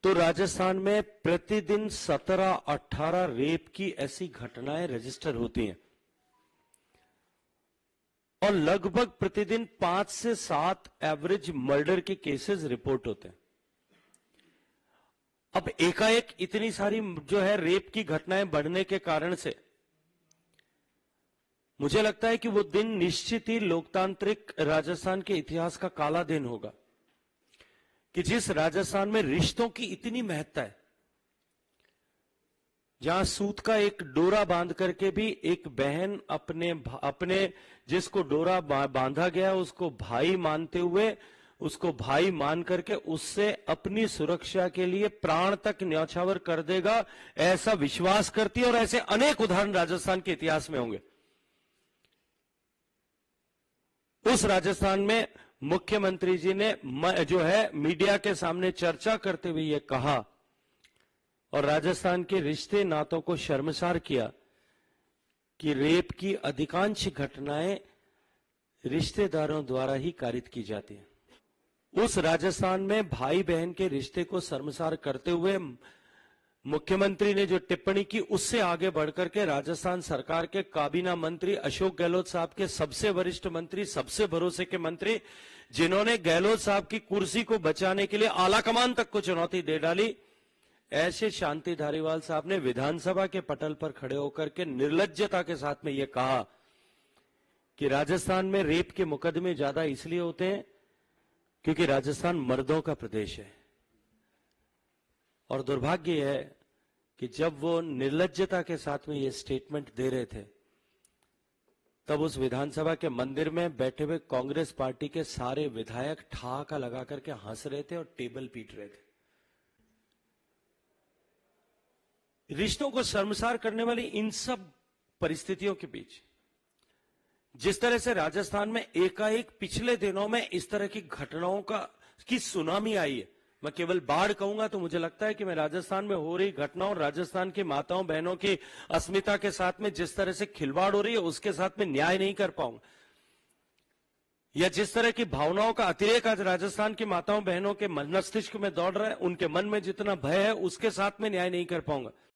तो राजस्थान में प्रतिदिन 17-18 रेप की ऐसी घटनाएं रजिस्टर होती हैं और लगभग प्रतिदिन 5 से 7 एवरेज मर्डर के केसेस रिपोर्ट होते हैं। अब एकाएक इतनी सारी जो है रेप की घटनाएं बढ़ने के कारण से मुझे लगता है कि वो दिन निश्चित ही लोकतांत्रिक राजस्थान के इतिहास का काला दिन होगा कि जिस राजस्थान में रिश्तों की इतनी महत्ता है, जहां सूत का एक डोरा बांध करके भी एक बहन अपने जिसको डोरा बांधा गया उसको भाई मानते हुए उसको भाई मान करके उससे अपनी सुरक्षा के लिए प्राण तक न्यौछावर कर देगा, ऐसा विश्वास करती है। और ऐसे अनेक उदाहरण राजस्थान के इतिहास में होंगे। उस राजस्थान में मुख्यमंत्री जी ने जो है मीडिया के सामने चर्चा करते हुए यह कहा और राजस्थान के रिश्ते नातों को शर्मसार किया कि रेप की अधिकांश घटनाएं रिश्तेदारों द्वारा ही कारित की जाती हैं। उस राजस्थान में भाई बहन के रिश्ते को शर्मसार करते हुए मुख्यमंत्री ने जो टिप्पणी की उससे आगे बढ़कर के राजस्थान सरकार के काबीना मंत्री अशोक गहलोत साहब के सबसे वरिष्ठ मंत्री, सबसे भरोसे के मंत्री, जिन्होंने गहलोत साहब की कुर्सी को बचाने के लिए आलाकमान तक को चुनौती दे डाली, ऐसे शांति धारीवाल साहब ने विधानसभा के पटल पर खड़े होकर के निर्लज्जता के साथ में यह कहा कि राजस्थान में रेप के मुकदमे ज्यादा इसलिए होते हैं क्योंकि राजस्थान मर्दों का प्रदेश है। और दुर्भाग्य है कि जब वो निर्लज्जता के साथ में ये स्टेटमेंट दे रहे थे तब उस विधानसभा के मंदिर में बैठे हुए कांग्रेस पार्टी के सारे विधायक ठहाका लगा करके हंस रहे थे और टेबल पीट रहे थे। रिश्तों को शर्मसार करने वाली इन सब परिस्थितियों के बीच जिस तरह से राजस्थान में एकाएक पिछले दिनों में इस तरह की घटनाओं की सुनामी आई है, मैं केवल बाढ़ कहूंगा तो मुझे लगता है कि मैं राजस्थान में हो रही घटनाओं, राजस्थान की माताओं बहनों की अस्मिता के साथ में जिस तरह से खिलवाड़ हो रही है उसके साथ में न्याय नहीं कर पाऊंगा, या जिस तरह की भावनाओं का अतिरेक आज राजस्थान की माताओं बहनों के मस्तिष्क में दौड़ रहा है, उनके मन में जितना भय है उसके साथ में न्याय नहीं कर पाऊंगा।